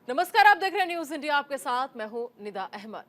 नमस्कार, आप देख रहे हैं न्यूज इंडिया। आपके साथ मैं हूं निदा अहमद।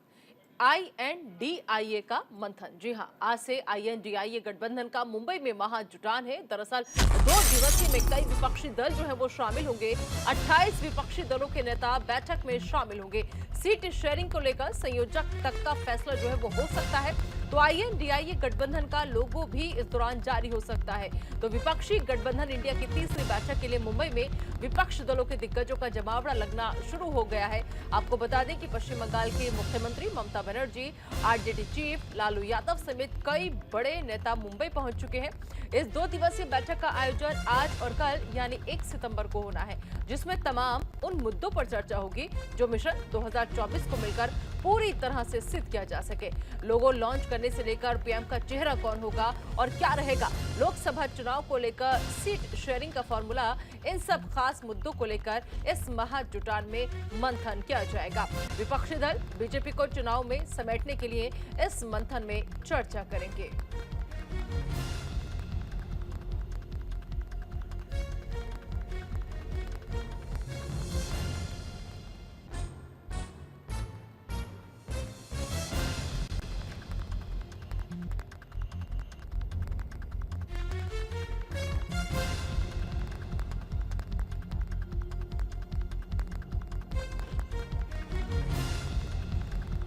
INDIA का मंथन, जी हां, आज से INDIA गठबंधन का मुंबई में महाजुटान है। दरअसल 2 दिवसीय में कई विपक्षी दल जो है वो शामिल होंगे। 28 विपक्षी दलों के नेता बैठक में शामिल होंगे। सीट शेयरिंग को लेकर संयोजक तक का फैसला जो है वो हो सकता है। तो INDIA गठबंधन का लोगो भी इस दौरान जारी हो सकता है। तो विपक्षी गठबंधन इंडिया की तीसरी बैठक के लिए मुंबई में विपक्ष दलों के दिग्गजों का जमावड़ा लगना शुरू हो गया है। आपको बता दें कि पश्चिम बंगाल की मुख्यमंत्री ममता बनर्जी, RJD चीफ लालू यादव समेत कई बड़े नेता मुंबई पहुंच चुके हैं। इस 2 दिवसीय बैठक का आयोजन आज और कल यानी 1 सितंबर को होना है, जिसमें तमाम उन मुद्दों पर चर्चा होगी जो मिशन 2024 को मिलकर पूरी तरह से सिद्ध किया जा सके। लोगो लॉन्च करने से लेकर PM का चेहरा कौन होगा और क्या रहेगा, लोकसभा चुनाव को लेकर सीट शेयरिंग का फॉर्मूला, इन सब खास मुद्दों को लेकर इस महाजुटान में मंथन किया जाएगा। विपक्षी दल बीजेपी को चुनाव में समेटने के लिए इस मंथन में चर्चा करेंगे।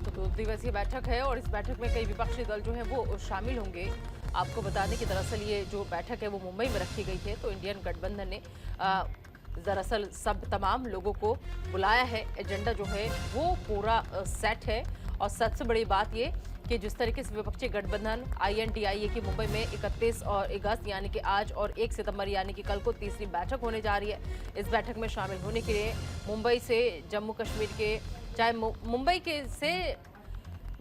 तो 2 दिवसीय बैठक है और इस बैठक में कई विपक्षी दल जो है वो शामिल होंगे। आपको बता दें कि दरअसल ये जो बैठक है वो मुंबई में रखी गई है। तो इंडियन गठबंधन ने दरअसल तमाम लोगों को बुलाया है। एजेंडा जो है वो पूरा सेट है। और सबसे बड़ी बात ये कि जिस तरीके से विपक्षी गठबंधन INDIA की मुंबई में 31 और अगस्त यानी कि आज और 1 सितंबर यानी कि कल को तीसरी बैठक होने जा रही है। इस बैठक में शामिल होने के लिए मुंबई से जम्मू कश्मीर के, चाहे मुंबई के से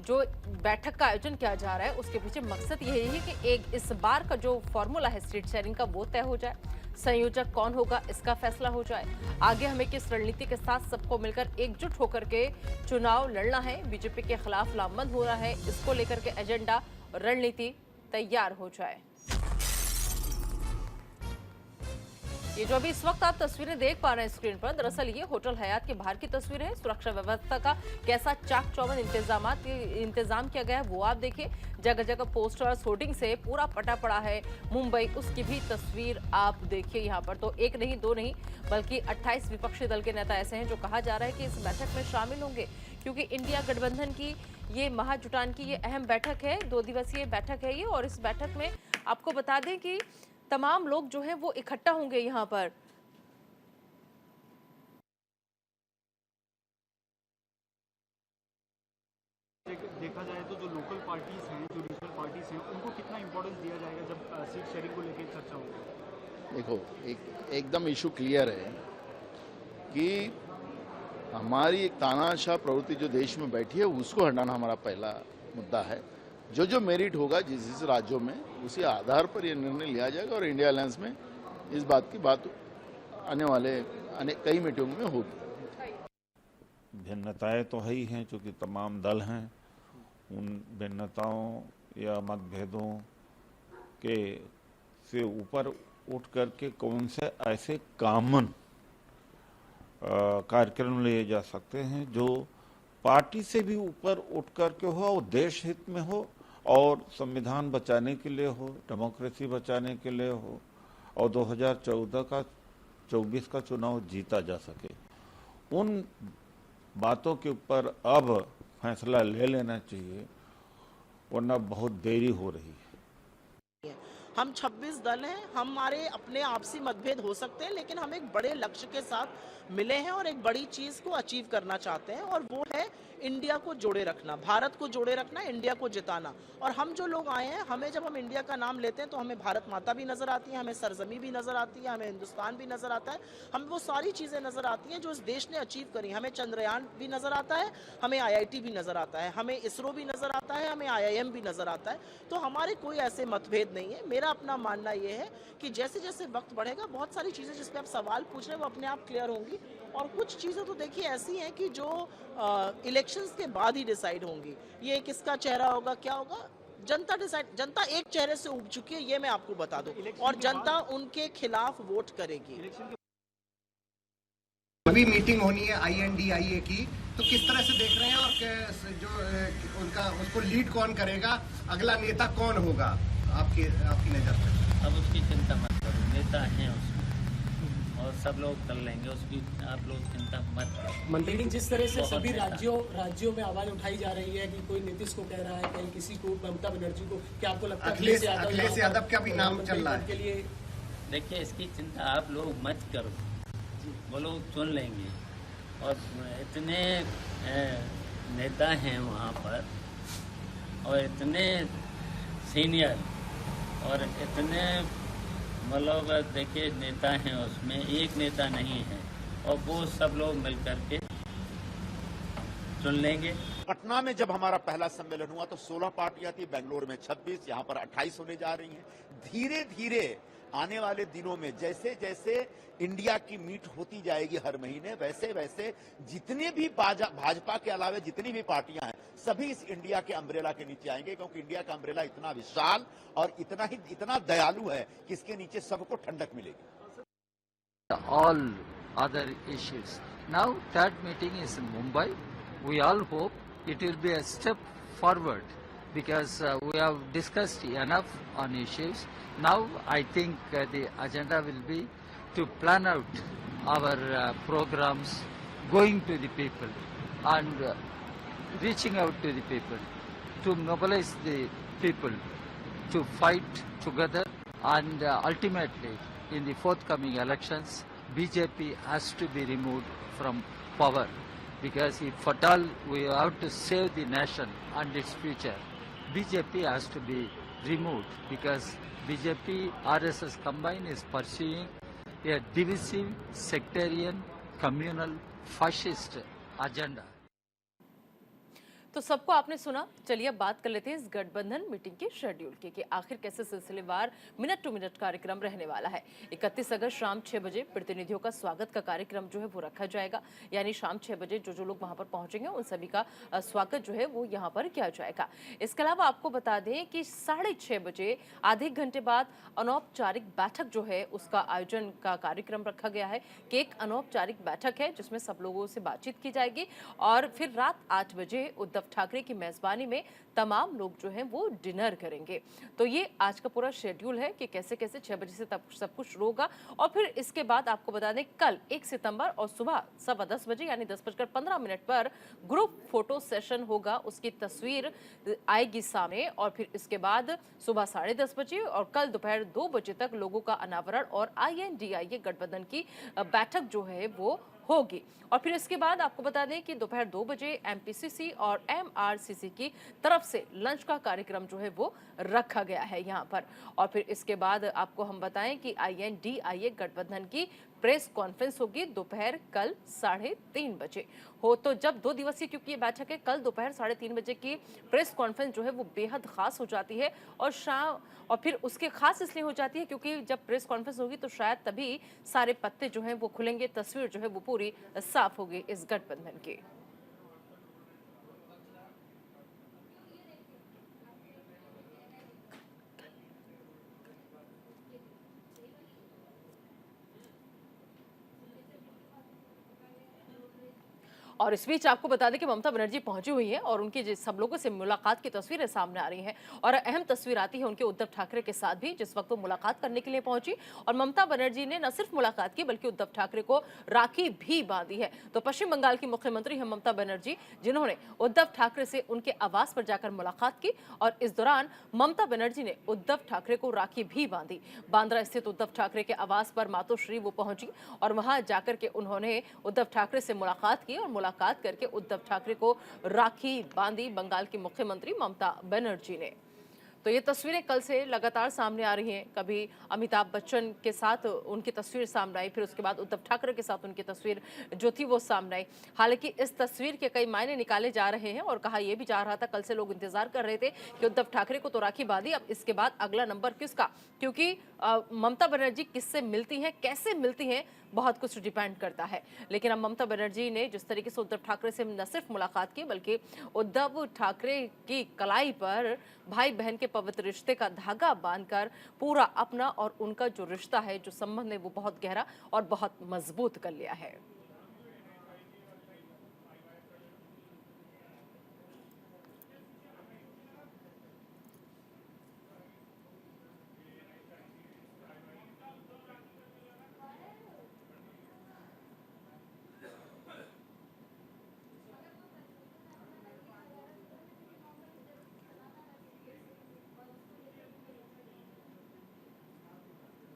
जो बैठक का आयोजन किया जा रहा है उसके पीछे मकसद यही है कि एक इस बार का जो फॉर्मूला है सीट शेयरिंग का वो तय हो जाए, संयोजक कौन होगा इसका फैसला हो जाए, आगे हमें किस रणनीति के साथ सबको मिलकर एकजुट होकर के चुनाव लड़ना है, बीजेपी के खिलाफ लामबंद हो रहा है, इसको लेकर के एजेंडा और रणनीति तैयार हो जाए। ये जो अभी इस वक्त आप तस्वीरें देख पा रहे हैं स्क्रीन पर, दरअसल ये होटल हयात के बाहर की तस्वीर है। सुरक्षा व्यवस्था का कैसा चाक चौबंद इंतजाम किया गया है वो आप देखिए। जगह जगह पोस्टर्स, होर्डिंग से पूरा पटा पड़ा है मुंबई, उसकी भी तस्वीर आप देखिए यहाँ पर। तो एक नहीं, दो नहीं, बल्कि 28 विपक्षी दल के नेता ऐसे हैं जो कहा जा रहा है कि इस बैठक में शामिल होंगे, क्योंकि इंडिया गठबंधन की ये महाजुटान की ये अहम बैठक है। 2 दिवसीय बैठक है ये। और इस बैठक में आपको बता दें कि तमाम लोग जो है वो इकट्ठा होंगे यहाँ पर। देखा जाए तो जो लोकल पार्टीज हैं, जो रीजनल पार्टीज हैं, उनको कितना इंपॉर्टेंस दिया जाएगा जब सीट शेयरिंग को लेकर चर्चा होगी? देखो, एकदम इशू क्लियर है कि हमारी एक तानाशाह प्रवृत्ति जो देश में बैठी है उसको हटाना हमारा पहला मुद्दा है। जो मेरिट होगा जिस जिस राज्यों में, उसी आधार पर यह निर्णय लिया जाएगा और इंडिया अलायंस में इस बात की बात आने वाले कई मीटिंगों में होगी। भिन्नताएं तो है ही हैं, चूँकि तमाम दल हैं। उन भिन्नताओं या मतभेदों के से ऊपर उठ करके कौन से ऐसे कॉमन कार्यक्रम लिए जा सकते हैं जो पार्टी से भी ऊपर उठ करके हो और देश हित में हो और संविधान बचाने के लिए हो, डेमोक्रेसी बचाने के लिए हो और 2024 का चुनाव जीता जा सके। उन बातों के ऊपर अब फैसला ले लेना चाहिए, वरना बहुत देरी हो रही है। हम 26 दल हैं, हमारे अपने आपसी मतभेद हो सकते हैं, लेकिन हम एक बड़े लक्ष्य के साथ मिले हैं और एक बड़ी चीज को अचीव करना चाहते हैं, और वो है इंडिया को जोड़े रखना, भारत को जोड़े रखना, इंडिया को जिताना। और हम जो लोग आए हैं, हमें जब हम इंडिया का नाम लेते हैं तो हमें भारत माता भी नजर आती है, हमें सरजमी भी नजर आती है, हमें हिंदुस्तान भी नजर आता है, हमें वो सारी चीजें नजर आती हैं जो इस देश ने अचीव करी। हमें चंद्रयान भी नजर आता है, हमें IIT भी नजर आता है, हमें इसरो भी नजर आता है, हमें IIM भी नजर आता है। तो हमारे कोई ऐसे मतभेद नहीं है। मेरा अपना मानना यह है कि जैसे जैसे वक्त बढ़ेगा, बहुत सारी चीजें जिस पे आप सवाल पूछ रहे हैं वो अपने आप क्लियर होंगी, और कुछ चीजें तो देखिए ऐसी हैं कि जो इलेक्शंस के बाद ही डिसाइड होंगी। ये किसका चेहरा होगा, क्या होगा, जनता एक चेहरे से उब चुकी है, ये मैं आपको बता दूं, और जनता उनके खिलाफ वोट करेगी। अभी मीटिंग होनी है INDIA की, तो किस तरह से देख रहे हैं और जो उनका उसको लीड कौन करेगा, अगला नेता कौन होगा आपकी नज़र में? अब उसकी चिंता मत करो, नेता हैं उसमें और सब लोग कर लेंगे, उसकी आप लोग चिंता मत करो। लेकिन जिस तरह से बहुत सभी नेता। राज्यों में आवाज उठाई जा रही है कि कोई नीतीश को कह रहा है, कहीं किसी को, ममता बनर्जी को, क्या आपको लगता है अखिलेश यादव का भी नाम चल रहा है के लिए? देखिए, इसकी चिंता आप लोग मत करो, वो लोग चुन लेंगे और इतने नेता हैं वहाँ पर और इतने सीनियर और इतने मतलब देखिए नेता हैं उसमें, एक नेता नहीं है और वो सब लोग मिल करके चुन लेंगे। पटना में जब हमारा पहला सम्मेलन हुआ तो 16 पार्टियां थी, बेंगलोर में 26, यहाँ पर 28 होने जा रही हैं। धीरे धीरे आने वाले दिनों में जैसे जैसे इंडिया की मीट होती जाएगी हर महीने, वैसे वैसे जितने भी भाजपा के अलावा जितनी भी पार्टियां हैं सभी इस इंडिया के अम्ब्रेला के नीचे आएंगे, क्योंकि इंडिया का अम्ब्रेला इतना विशाल और इतना दयालु है कि इसके नीचे सबको ठंडक मिलेगी। All other issues. Now that meeting is in Mumbai. We all hope it will be a step forward because we have discussed enough on issues. Now I think the agenda will be to plan out our programs, going to the people and reaching out to the people, to mobilize the people to fight together, and ultimately in the forthcoming elections BJP has to be removed from power, because if at all we have to save the nation and its future, BJP has to be removed, because BJP RSS combined is pursuing a divisive, sectarian, communal, fascist agenda. तो सबको आपने सुना। चलिए अब बात कर लेते हैं इस गठबंधन मीटिंग के शेड्यूल की कि आखिर कैसे सिलसिलेवार मिनट टू मिनट कार्यक्रम रहने वाला है। 31 अगस्त शाम 6 बजे प्रतिनिधियों का स्वागत का कार्यक्रम जो है वो रखा जाएगा, यानी शाम 6 बजे जो लोग वहां पर पहुंचेंगे उन सभी का स्वागत जो है वो यहाँ पर किया जाएगा। इसके अलावा आपको बता दें कि 6:30 बजे आधे घंटे बाद अनौपचारिक बैठक जो है उसका आयोजन का कार्यक्रम रखा गया है कि एक अनौपचारिक बैठक है जिसमें सब लोगों से बातचीत की जाएगी और फिर रात 8 बजे उद्धव ठाकरे की मेजबानी में तमाम लोग जो हैं वो डिनर करेंगे। तो ये आज का पूरा शेड्यूल है कि कैसे कैसे 6 बजे से तब सब कुछ शुरू होगा और फिर इसके बाद आपको बता दें कल 1 सितंबर और सुबह 10:15 बजे यानी 10:15 पर ग्रुप फोटो सेशन होगा, उसकी तस्वीर आएगी सामने और फिर इसके बाद सुबह 10:30 बजे और कल दोपहर 2 बजे तक लोगों का अनावरण और INDIA गठबंधन की बैठक जो है वो होगी। और फिर इसके बाद आपको बता दें कि दोपहर 2 बजे MPCC और MRCC की तरफ से लंच का कार्यक्रम जो है वो रखा गया है यहाँ पर। और फिर इसके बाद आपको हम बताएं कि INDIA गठबंधन की प्रेस कॉन्फ्रेंस होगी दोपहर कल 3:30 बजे हो। तो जब 2 दिवसीय क्योंकि ये बैठक है, कल दोपहर 3:30 बजे की प्रेस कॉन्फ्रेंस जो है वो बेहद खास हो जाती है और शाम और फिर उसके खास इसलिए हो जाती है क्योंकि जब प्रेस कॉन्फ्रेंस होगी तो शायद तभी सारे पत्ते जो हैं वो खुलेंगे, तस्वीर जो है वो पूरी साफ होगी इस गठबंधन की। और इस बीच आपको बता दें कि ममता बनर्जी पहुंची हुई हैं और उनकी सब लोगों से मुलाकात की तस्वीरें सामने आ रही हैं और अहम तस्वीर आती है उनके उद्धव ठाकरे के साथ भी, जिस वक्त वो मुलाकात करने के लिए पहुंची और ममता बनर्जी ने न सिर्फ मुलाकात की बल्कि उद्धव ठाकरे को राखी भी बांधी है। तो पश्चिम बंगाल की मुख्यमंत्री है ममता बनर्जी, जिन्होंने उद्धव ठाकरे से उनके आवास पर जाकर मुलाकात की और इस दौरान ममता बनर्जी ने उद्धव ठाकरे को राखी भी बांधी। बांद्रा स्थित उद्धव ठाकरे के आवास पर मातोश्री वो पहुंची और वहां जाकर के उन्होंने उद्धव ठाकरे से मुलाकात की और मुलाकात करके उद्धव ठाकरे को राखी बांधी बंगाल की मुख्यमंत्री ममता बनर्जी ने। तो ये तस्वीरें कल से लगातार सामने आ रही हैं। कभी अमिताभ बच्चन के साथ उनकी तस्वीर सामने आई, फिर उसके बाद उद्धव ठाकरे के साथ उनकी तस्वीर जो थी वो सामने आई। हालांकि इस तस्वीर के कई मायने निकाले जा रहे हैं और कहा यह भी जा रहा था, कल से लोग इंतजार कर रहे थे कि उद्धव ठाकरे को तो राखी बांधी, अब इसके बाद अगला नंबर किसका, क्योंकि ममता बनर्जी किससे मिलती हैं, कैसे मिलती हैं, बहुत कुछ डिपेंड करता है। लेकिन अब ममता बनर्जी ने जिस तरीके से उद्धव ठाकरे से न सिर्फ मुलाकात की बल्कि उद्धव ठाकरे की कलाई पर भाई बहन के पवित्र रिश्ते का धागा बांधकर पूरा अपना और उनका जो रिश्ता है, जो संबंध है, वो बहुत गहरा और बहुत मजबूत कर लिया है।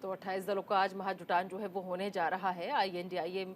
तो 28 दलों का आज महाजुटान जो है वो होने जा रहा है INDIA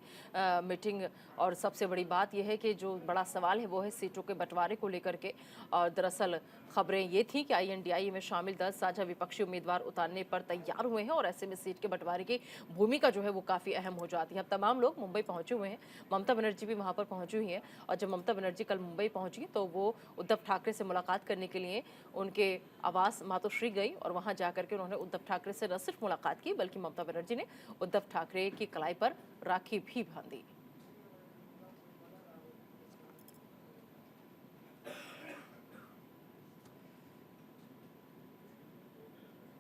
मीटिंग। और सबसे बड़ी बात यह है कि जो बड़ा सवाल है वो है सीटों के बंटवारे को लेकर के। और दरअसल खबरें ये थी कि INDIA में शामिल 10 साझा विपक्षी उम्मीदवार उतारने पर तैयार हुए हैं और ऐसे में सीट के बंटवारे की भूमिका जो है वो काफ़ी अहम हो जाती है। अब तमाम लोग मुंबई पहुंचे हुए हैं, ममता बनर्जी भी वहां पर पहुंची हुई हैं। और जब ममता बनर्जी कल मुंबई पहुंची तो वो उद्धव ठाकरे से मुलाकात करने के लिए उनके आवास मातोश्री गई और वहां जाकर के उन्होंने उद्धव ठाकरे से न सिर्फ मुलाकात की बल्कि ममता बनर्जी ने उद्धव ठाकरे की कलाई पर राखी भी बांधी।